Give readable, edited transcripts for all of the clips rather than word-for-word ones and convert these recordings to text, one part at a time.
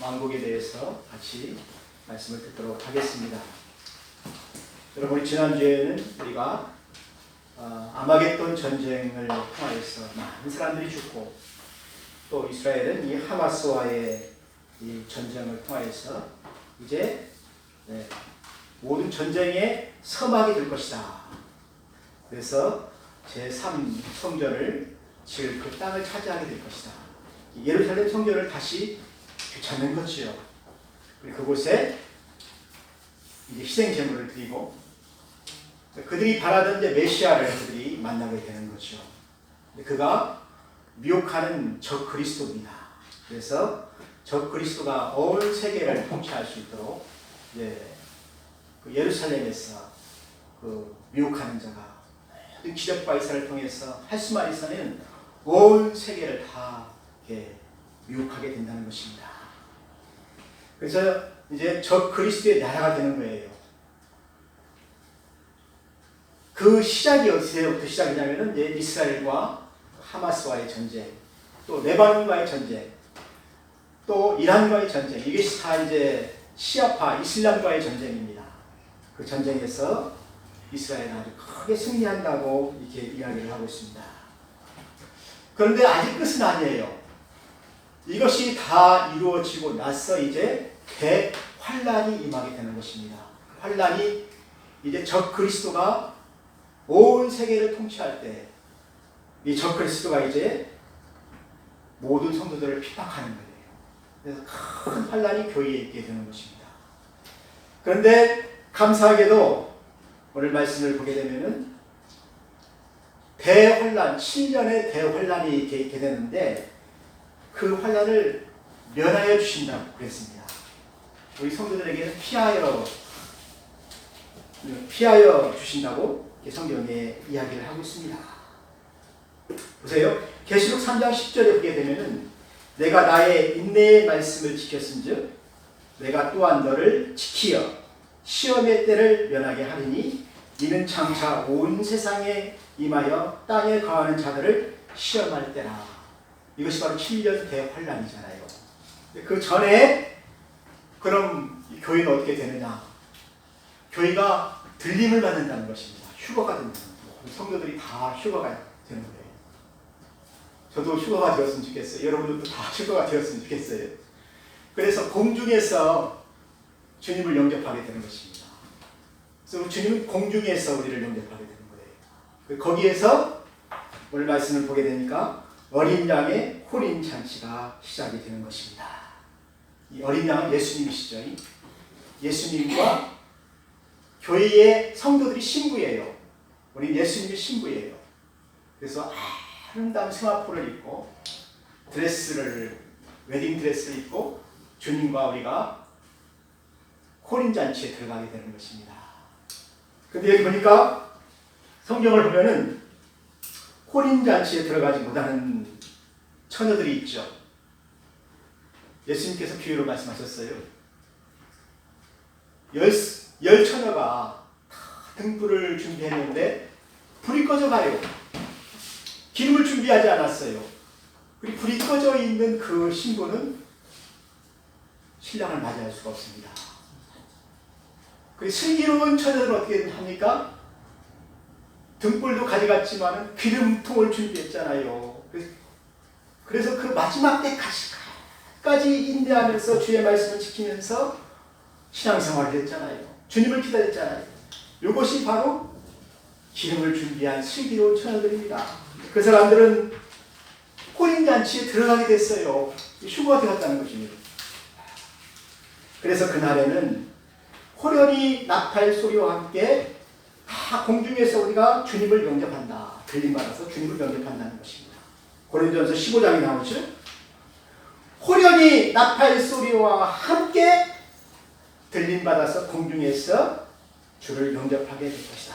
왕국에 대해서 같이 말씀을 듣도록 하겠습니다. 여러분, 지난주에는 우리가 아마겟돈 전쟁을 통하여서 많은 사람들이 죽고, 또 이스라엘은 이 하마스와의 이 전쟁을 통하여서 이제 모든 전쟁의 서막이 될 것이다. 그래서 제3 성전을 지을 그 땅을 차지하게 될 것이다. 예루살렘 성전을 다시 되찾는 거지요. 그리고 그곳에 이제 희생 제물을 드리고, 그들이 바라던 이제 메시아를 그들이 만나게 되는 거죠. 그가 미혹하는 적 그리스도입니다. 그래서 적 그리스도가 온 세계를 통치할 수 있도록 그 예루살렘에서 그 미혹하는 자가 기적과 이사를 통해서 할 수만 있으면 온 세계를 다 이렇게 미혹하게 된다는 것입니다. 그래서 이제 적 그리스도의 나라가 되는 거예요. 그 시작이 어디서부터 시작이냐면은 이제 이스라엘과 하마스와의 전쟁, 또 레바논과의 전쟁, 또 이란과의 전쟁, 이것이 다 이제 시아파 이슬람과의 전쟁입니다. 그 전쟁에서 이스라엘은 아주 크게 승리한다고 이렇게 이야기를 하고 있습니다. 그런데 아직 끝은 아니에요. 이것이 다 이루어지고 나서 이제 대환란이 임하게 되는 것입니다. 환란이 이제 적 그리스도가 온 세계를 통치할 때, 이 적 그리스도가 이제 모든 성도들을 핍박하는 거예요. 그래서 큰 환란이 교회에 있게 되는 것입니다. 그런데 감사하게도 오늘 말씀을 보게 되면은 대환란, 7년의 대환란이 있게 되는데 그 환란을 면하여 주신다고 그랬습니다. 우리 성도들에게는 피하여 주신다고 성경에 이야기를 하고 있습니다. 보세요. 계시록 3장 10절에 보게 되면은 내가 나의 인내의 말씀을 지켰은즉 내가 또한 너를 지키어 시험의 때를 면하게 하리니 이는 장차 온 세상에 임하여 땅에 거하는 자들을 시험할 때라. 이것이 바로 7년 대환란이잖아요. 그 전에 그럼 교회는 어떻게 되느냐? 교회가 들림을 받는다는 것입니다. 휴거가 된다는 거예요. 성도들이 다 휴거가 되는 거예요. 저도 휴거가 되었으면 좋겠어요. 여러분들도 다 휴거가 되었으면 좋겠어요. 그래서 공중에서 주님을 영접하게 되는 것입니다. 그래서 주님은 공중에서 우리를 영접하게 되는 거예요. 거기에서 오늘 말씀을 보게 되니까 어린 양의 혼인 잔치가 시작이 되는 것입니다. 이 어린 양은 예수님이시죠. 예수님과 교회의 성도들이 신부예요. 우리 예수님이 신부예요. 그래서 아름다운 세마포를 입고 웨딩 드레스를 입고 주님과 우리가 혼인잔치에 들어가게 되는 것입니다. 근데 여기 보니까 성경을 보면은 혼인잔치에 들어가지 못하는 처녀들이 있죠. 예수님께서 비유로 말씀하셨어요. 열 처녀가 등불을 준비했는데 불이 꺼져가요. 기름을 준비하지 않았어요. 그리고 불이 꺼져 있는 그 신부는 신랑을 맞이할 수가 없습니다. 그 슬기로운 처녀들은 어떻게 합니까? 등불도 가져갔지만 기름통을 준비했잖아요. 그래서 그 마지막 때까지 인내하면서 주의 말씀을 지키면서 신앙생활을 했잖아요. 주님을 기다렸잖아요. 이것이 바로 기름을 준비한 슬기로운 처녀들입니다. 그 사람들은 혼인잔치에 들어가게 됐어요. 휴거가 되었다는 것입니다. 그래서 그날에는 호련히 나팔 소리와 함께 다 공중에서 우리가 주님을 영접한다. 들림받아서 주님을 영접한다는 것입니다. 고린도전서 15장에 나오죠. 호련히 나팔 소리와 함께 들림받아서 공중에서 주를 영접하게 될 것이다.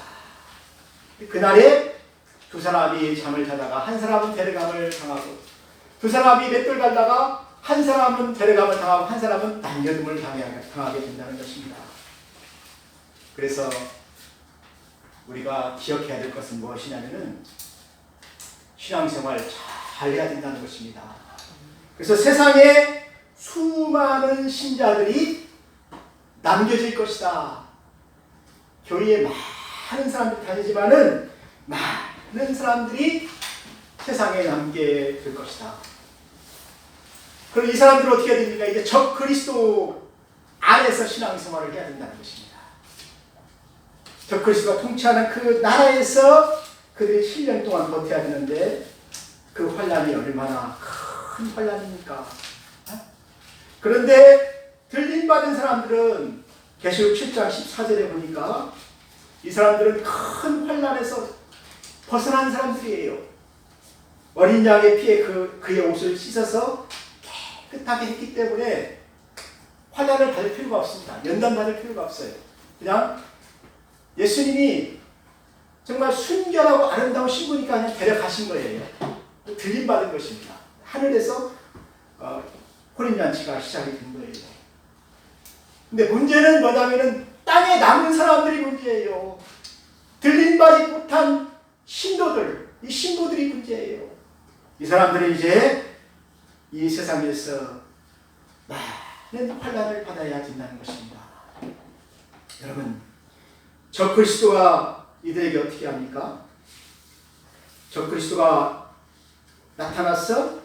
그날에 두 사람이 잠을 자다가 한 사람은 데려감을 당하고, 두 사람이 맷돌 갈다가 한 사람은 데려감을 당하고, 한 사람은 남겨둠을 당하게 된다는 것입니다. 그래서 우리가 기억해야 될 것은 무엇이냐면은 신앙생활 잘 해야 된다는 것입니다. 그래서 세상에 수많은 신자들이 남겨질 것이다. 교회에 많은 사람들이 다니지만은 많은 사람들이 세상에 남게 될 것이다. 그럼 이 사람들은 어떻게 해야 됩니까? 이제 적 그리스도 안에서 신앙생활을 해야 된다는 것입니다. 적 그리스도가 통치하는 그 나라에서 그들이 7년 동안 버텨야 되는데 그 환란이 얼마나 큰 환란입니까? 그런데 들림받은 사람들은 계시록 7장 14절에 보니까 이 사람들은 큰 환란에서 벗어난 사람들이에요. 어린 양의 피에 그의 옷을 씻어서 깨끗하게 했기 때문에 환란을 받을 필요가 없습니다. 연단받을 필요가 없어요. 그냥 예수님이 정말 순결하고 아름다운 신부니까 그냥 데려가신 거예요. 들림받은 것입니다. 하늘에서 혼인잔치가 시작이 된 거예요. 근데 문제는 뭐냐면은 땅에 남은 사람들이 문제예요. 들림받지 못한 신도들, 이 신부들이 문제예요. 이 사람들은 이제 이 세상에서 많은 환난을 받아야 된다는 것입니다. 여러분, 적 그리스도가 이들에게 어떻게 합니까? 적 그리스도가 나타나서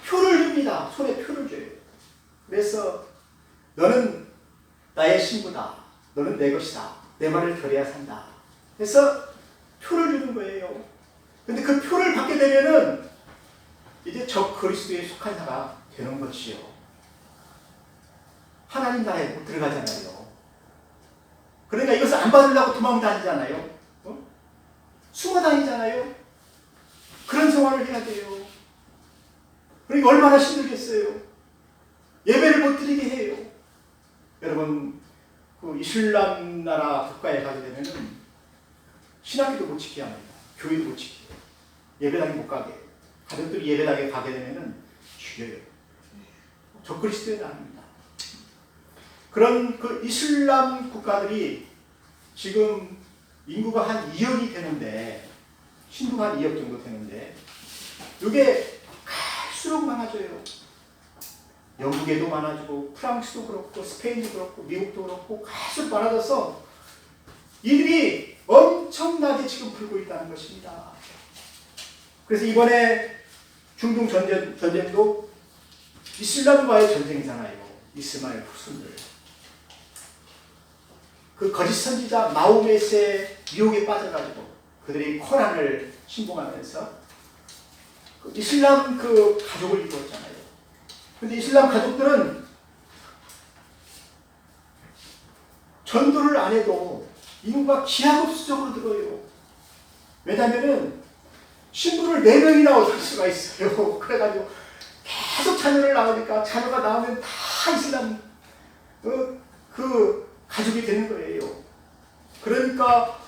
표를 줍니다. 손에 표를 줘요. 그래서 너는 나의 신부다. 너는 내 것이다. 내 말을 들어야 산다. 그래서 표를 주는 거예요. 근데 그 표를 받게 되면은 이제 적 그리스도에 속한 자가 되는 것이요. 하나님 나라에 못 들어가잖아요. 그러니까 이것을 안 받으려고 도망 다니잖아요. 숨어 다니잖아요. 그런 생활을 해야 돼요. 그러니까 얼마나 힘들겠어요. 예배를 못 드리게 해요. 여러분, 그 이슬람 나라 국가에 가게 되면은 신학기도 못 지키게 합니다. 교회도 못 지키게 해요. 예배당에 못 가게 해요. 가족들이 예배당에 가게 되면은 죽여요. 적그리스도에 나옵니다. 그런 그 이슬람 국가들이 지금 인구가 한 2억이 되는데, 신도가 한 2억 정도 되는데, 이게 갈수록 많아져요. 영국에도 많아지고, 프랑스도 그렇고, 스페인도 그렇고, 미국도 그렇고, 갈수록 많아져서 이들이 엄청나게 지금 불고 있다는 것입니다. 그래서 이번에 중동 전쟁도 이슬람과의 전쟁이잖아요. 이스마엘 후손들. 그 거짓 선지자 마호메스의 유혹에 빠져가지고 그들이 코란을 신봉하면서 그 이슬람 그 가족을 이루었잖아요. 근데 이슬람 가족들은 전도를 안 해도 인구가 기하급수적으로 늘어요. 왜냐면은 신부를 4명이나 얻을 수가 있어요. 그래가지고 계속 자녀를 낳으니까 자녀가 나오면 다 이슬람 그 가족이 되는 거예요. 그러니까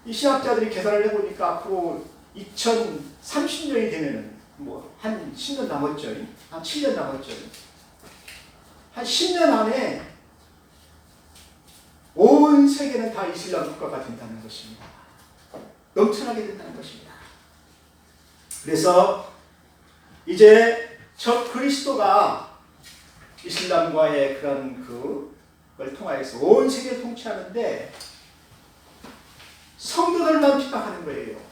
이 신학자들이 계산을 해보니까 앞으로 2030년이 되면은 뭐 한 10년 남았죠. 한 7년 남았죠. 한 10년 안에 온 세계는 다 이슬람 국가가 된다는 것입니다. 넘쳐나게 된다는 것입니다. 그래서 이제 적 그리스도가 이슬람과의 그런 그걸 통하여서 온 세계를 통치하는데 성도들만 핍박하는 거예요.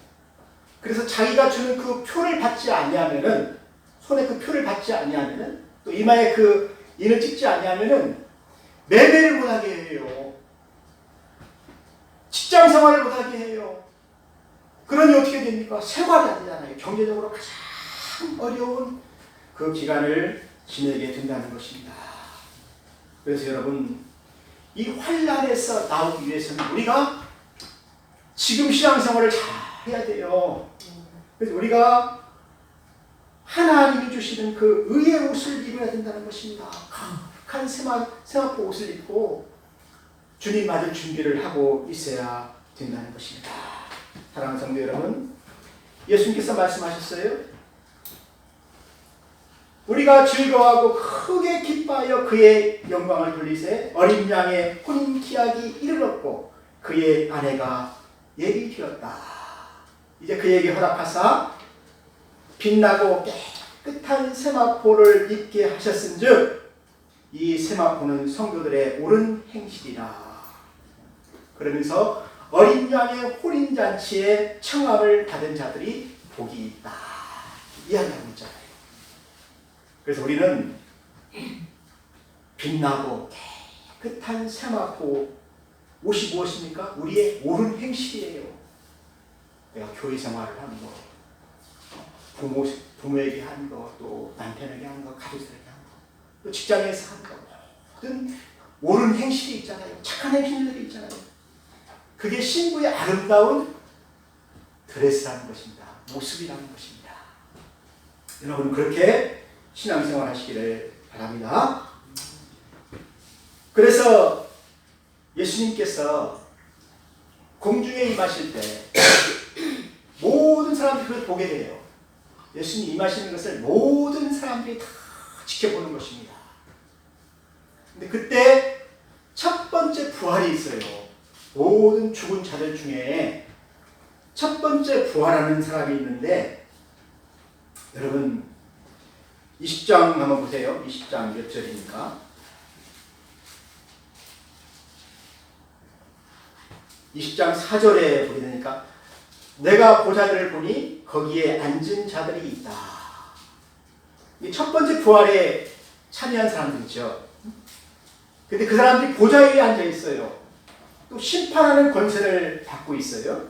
그래서 자기가 주는 그 표를 받지 아니하면은, 손에 그 표를 받지 아니하면은, 또 이마에 그 인을 찍지 아니하면은 매매를 못하게 해요. 직장 생활을 못하게 해요. 그러니 어떻게 됩니까? 생활이 안 되잖아요. 경제적으로 가장 어려운 그 기간을 지내게 된다는 것입니다. 그래서 여러분, 이 환난에서 나오기 위해서는 우리가 지금 신앙생활을 잘 해야 돼요. 그래서 우리가 하나님이 주시는 그 의의 옷을 입어야 된다는 것입니다. 강한 세마포 옷을 입고 주님 맞을 준비를 하고 있어야 된다는 것입니다. 사랑하는 성도 여러분, 예수님께서 말씀하셨어요. 우리가 즐거워하고 크게 기뻐하여 그의 영광을 돌리세 어린 양의 혼인 기약이 이르렀고 그의 아내가 예비 되었다. 이제 그에게 허락하사 빛나고 깨끗한 세마포를 입게 하셨은즉 이 세마포는 성도들의 옳은 행실이라. 그러면서 어린 양의 혼인잔치에 청함을 받은 자들이 복이 있다 이야기하고 있잖아요. 그래서 우리는 빛나고 깨끗한 세마포 옷이 무엇입니까? 우리의 옳은 행실이에요. 내가 교회 생활을 하는 거, 부모에게 하는 거, 또 남편에게 하는 거, 가족들에게 하는 거, 또 직장에서 하는 거, 모든 옳은 행실이 있잖아요. 착한 행실들이 있잖아요. 그게 신부의 아름다운 드레스라는 것입니다. 모습이라는 것입니다. 여러분 그렇게 신앙생활 하시기를 바랍니다. 그래서 예수님께서 공중에 임하실 때 모든 사람들이 그걸 보게 돼요. 예수님 임하시는 것을 모든 사람들이 다 지켜보는 것입니다. 근데 그때 첫 번째 부활이 있어요. 모든 죽은 자들 중에 첫 번째 부활하는 사람이 있는데, 여러분 20장 한번 보세요. 20장 몇 절입니까? 20장 4절에 보게 되니까 내가 보자들을 보니 거기에 앉은 자들이 있다. 이 첫 번째 부활에 참여한 사람들이죠. 근데 그 사람들이 보좌 위에 앉아 있어요. 또 심판하는 권세를 받고 있어요.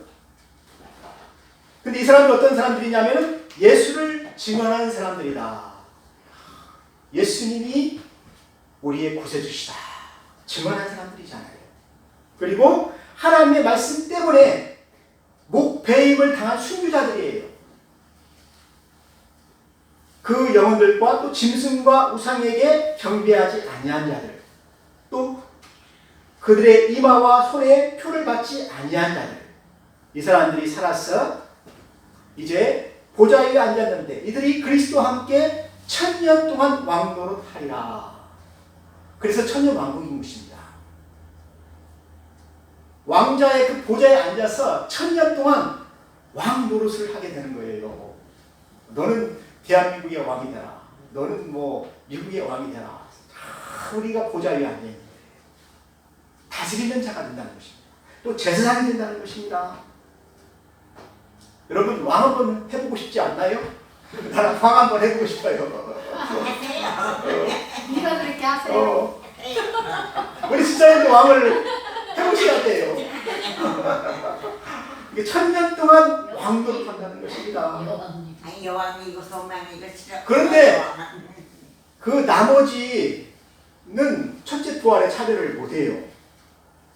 근데 이 사람들은 어떤 사람들이냐면 예수를 증언하는 사람들이다. 예수님이 우리의 구세주시다 증언하는 사람들이잖아요. 그리고 하나님의 말씀 때문에 목배임을 당한 순교자들이에요. 그 영혼들과 또 짐승과 우상에게 경배하지 아니한 자들, 또 그들의 이마와 손에 표를 받지 아니한 자들, 이 사람들이 살아서 이제 보좌 위에 앉았는데 이들이 그리스도와 함께 1000년 동안 왕노릇 하리라. 그래서 천년왕국인 것입니다. 왕자의 그 보좌에 앉아서 1000년 동안 왕노릇을 하게 되는 거예요. 너는 대한민국의 왕이 되라. 너는 뭐 미국의 왕이 되라. 다 우리가 보좌 위에 앉아 있는 거예요. 다스리는 자가 된다는 것입니다. 또 제사장이 된다는 것입니다. 여러분 왕 한번 해보고 싶지 않나요? 나는 왕 한번 해보고 싶어요. 네가 그렇게 하세요. 우리 집사님도 왕을 해보셔야 돼요. 이게 1000년 동안 왕노릇 한다는 것입니다. 여왕이고 소망이고 싫어. 그런데 그 나머지는 첫째 부활에 참여를 못해요.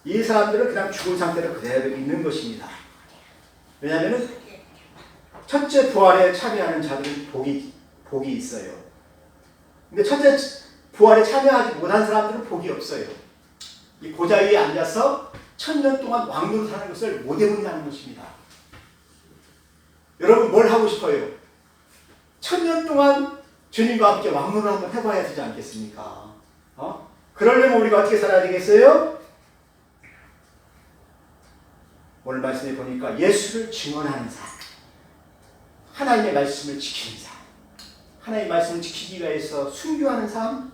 이 사람들은 그냥 죽은 상태로 그대로 있는 것입니다. 왜냐하면 첫째 부활에 참여하는 자들은 복이 있어요. 근데 첫째 부활에 참여하지 못한 사람들은 복이 없어요. 이 보좌 위에 앉아서 1000년 동안 왕노릇하는 것을 못 해본다는 것입니다. 여러분 뭘 하고 싶어요? 1000년 동안 주님과 함께 왕노릇 한번 해봐야 되지 않겠습니까? 그러려면 우리가 어떻게 살아야 되겠어요? 오늘 말씀에 보니까 예수를 증언하는 삶, 하나님의 말씀을 지키는 삶, 하나님의 말씀을 지키기 위해서 순교하는 삶,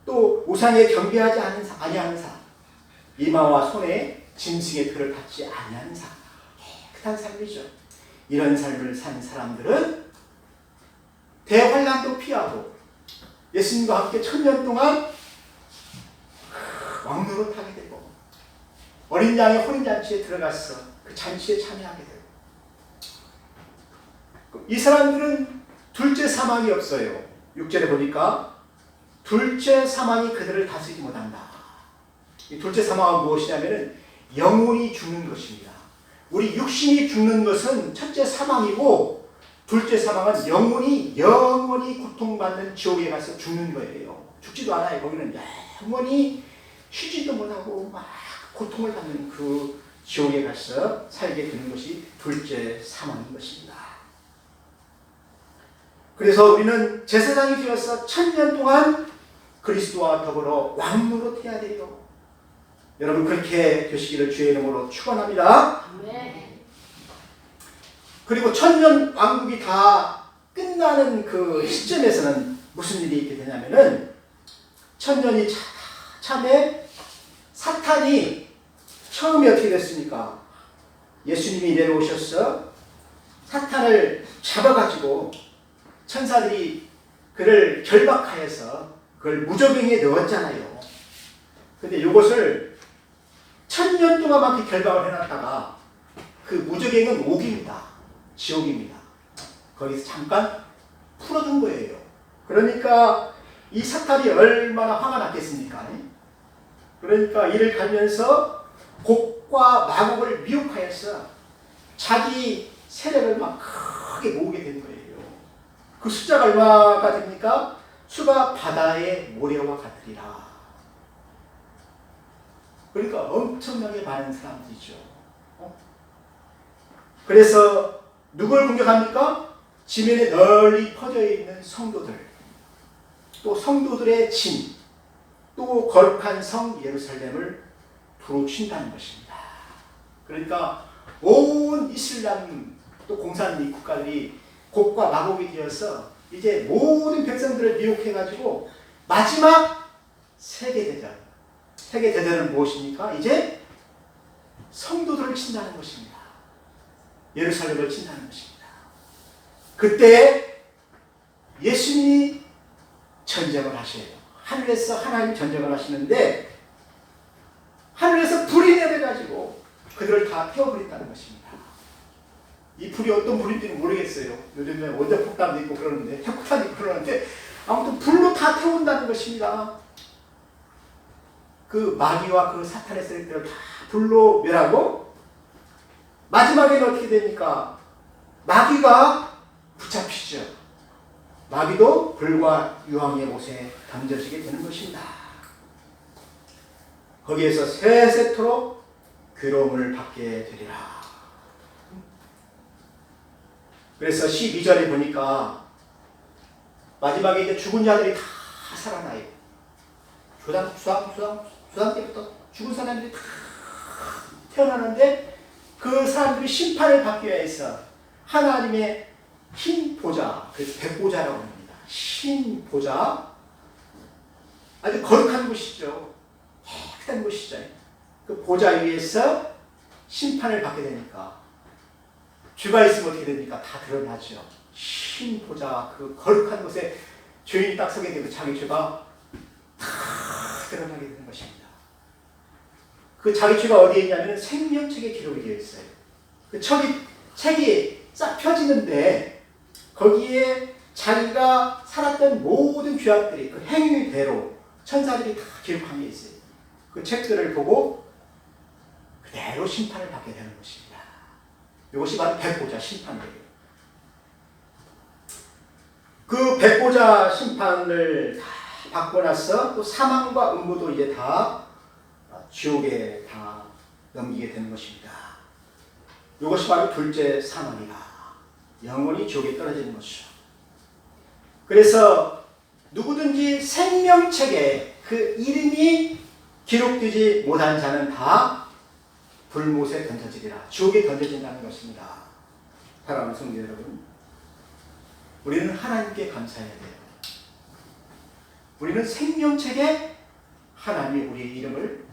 또 우상에 경배하지 아니하는 삶, 이마와 손에 짐승의 표를 받지 아니하는 삶, 깨끗한 삶이죠. 이런 삶을 산 사람들은 대환란도 피하고 예수님과 함께 1000년 동안 왕노릇하게 되고 어린 양의 혼인잔치에 들어가서 그 잔치에 참여하게 되고, 이 사람들은 둘째 사망이 없어요. 6절에 보니까 둘째 사망이 그들을 다스리지 못한다. 이 둘째 사망은 무엇이냐면 영혼이 죽는 것입니다. 우리 육신이 죽는 것은 첫째 사망이고, 둘째 사망은 영원히 고통받는 지옥에 가서 죽는 거예요. 죽지도 않아요. 거기는 영원히 쉬지도 못하고 막 고통을 받는 그 지옥에 가서 살게 되는 것이 둘째 사망인 것입니다. 그래서 우리는 제사장이 되어서 1000년 동안 그리스도와 더불어 왕노릇 해야 돼요. 여러분 그렇게 되시기를 주의 이름으로 축원합니다. 네. 그리고 1000년 왕국이 다 끝나는 그 시점에서는 무슨 일이 있게 되냐면은 천년이 참에 사탄이 처음에 어떻게 됐습니까? 예수님이 내려오셔서 사탄을 잡아가지고 천사들이 그를 결박하여서 그걸 무저갱이에 넣었잖아요. 근데 이것을 1000년 동안밖에 결박을 해놨다가 그 무저갱은 옥입니다. 지옥입니다. 거기서 잠깐 풀어둔 거예요. 그러니까 이 사탄이 얼마나 화가 났겠습니까? 그러니까 이를 갈면서 곡과 마곡을 미혹하여서 자기 세력을 막 크게 모으게 된 거예요. 그 숫자가 얼마가 됩니까? 수가 바다의 모래와 같으리라. 그러니까 엄청나게 많은 사람들이죠. 그래서 누굴 공격합니까? 지면에 널리 퍼져 있는 성도들, 또 성도들의 짐, 또 거룩한 성 예루살렘을 두루 친다는 것입니다. 그러니까 온 이슬람 또 공산주의 국가들이 곡과 마곡이 되어서 이제 모든 백성들을 미혹해가지고 마지막 세계대전. 세계대전은 무엇입니까? 이제 성도들을 친다는 것입니다. 예루살렘을 친다는 것입니다. 그때 예수님이 전쟁을 하셔요. 하늘에서 하나님 전쟁을 하시는데 하늘에서 불이 내려가지고 그들을 다 태워버린다는 것입니다. 이 불이 어떤 불인지는 모르겠어요. 요즘에 원자폭탄도 있고 그러는데 핵폭탄도 있고 그러는데 아무튼 불로 다 태운다는 것입니다. 그 마귀와 그 사탄의 세력들을 다 불로 멸하고 마지막에는 어떻게 됩니까? 마귀가 붙잡히죠. 마귀도 불과 유황의 못에 던져지게 되는 것입니다. 거기에서 세세토록 괴로움을 받게 되리라. 그래서 12절에 보니까 마지막에 이제 죽은 자들이 다 살아나요. 조상 때부터 죽은 사람들이 다 태어나는데 그 사람들이 심판을 받기 위해서 하나님의 흰 보좌, 그래서 백보좌라고 합니다. 흰 보좌, 아주 거룩한 곳이죠. 깨끗한 곳이죠. 그 보좌 위에서 심판을 받게 되니까 죄가 있으면 어떻게 됩니까? 다 드러나죠. 흰 보좌, 그 거룩한 곳에 죄인이 딱 서게 되고 자기 죄가 다 드러나게 되는 것입니다. 그 자기 죄가 어디에 있냐면 생명책에 기록이 되어 있어요. 그 책이 싹 펴지는데 거기에 자기가 살았던 모든 죄악들이 그 행위대로 천사들이 다 기록한 게 있어요. 그 책들을 보고 그대로 심판을 받게 되는 것입니다. 이것이 바로 백보자 심판이에요. 그 백보자 심판을 다 받고 나서 또 사망과 음부도 이제 다 지옥에 다 넘기게 되는 것입니다. 이것이 바로 둘째 사망이다. 영원히 지옥에 떨어지는 것이죠. 그래서 누구든지 생명책에 그 이름이 기록되지 못한 자는 다 불못에 던져지리라. 지옥에 던져진다는 것입니다. 사랑하는 성도 여러분, 우리는 하나님께 감사해야 돼요. 우리는 생명책에 하나님이 우리의 이름을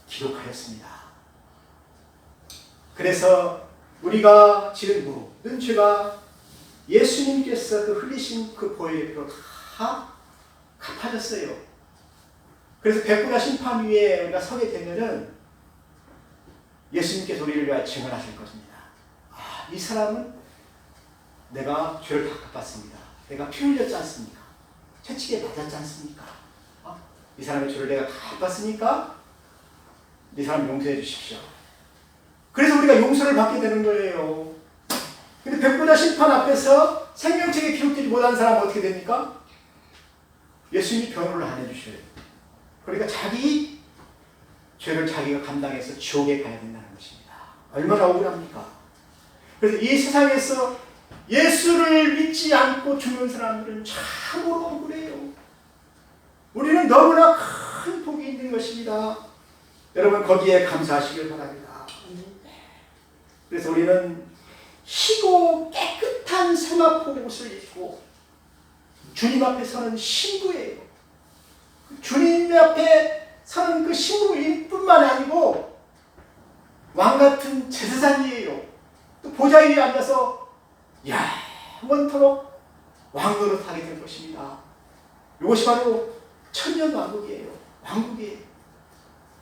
기록하였습니다. 그래서 우리가 지은 모든 죄가 예수님께서 그 흘리신 그 보혈의 피로 다 갚아졌어요. 그래서 백보자 심판 위에 우리가 서게 되면은 예수님께서 우리를 위하여 증언하실 것입니다. 아, 이 사람은 내가 죄를 다 갚았습니다. 내가 피 흘렸지 않습니까? 채찍에 맞았지 않습니까? 이 사람의 죄를 내가 다 갚았으니까 이 사람 용서해 주십시오. 그래서 우리가 용서를 받게 되는 거예요. 근데 백보자 심판 앞에서 생명책에 기록되지 못한 사람은 어떻게 됩니까? 예수님이 변호를 안 해주셔요. 그러니까 자기 죄를 자기가 감당해서 지옥에 가야 된다는 것입니다. 얼마나 억울합니까? 그래서 이 세상에서 예수를 믿지 않고 죽는 사람들은 참으로 억울해요. 우리는 너무나 큰 복이 있는 것입니다. 여러분 거기에 감사하시길 바랍니다. 그래서 우리는 희고 깨끗한 세마포 옷을 입고 주님 앞에 서는 신부예요. 주님 앞에 서는 그 신부일뿐만 아니고 왕 같은 제사장이에요. 또 보좌 위에 앉아서 영원토록 왕노릇 하게 될 것입니다. 이것이 바로 천년왕국이에요. 왕국이에요.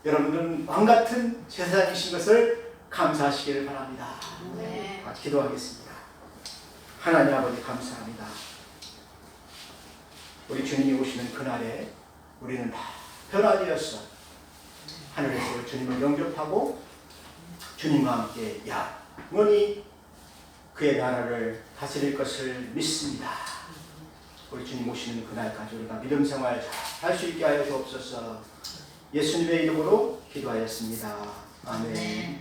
여러분들은 왕 같은 제사장이신 것을 감사하시기를 바랍니다. 네. 기도하겠습니다. 하나님 아버지 감사합니다. 우리 주님이 오시는 그날에 우리는 다 변화되었어. 하늘에서 주님을 영접하고 주님과 함께 영원히 그의 나라를 다스릴 것을 믿습니다. 우리 주님 오시는 그날까지 우리가 믿음 생활 잘 할 수 있게 하여 주옵소서. 예수님의 이름으로 기도하였습니다. 아멘.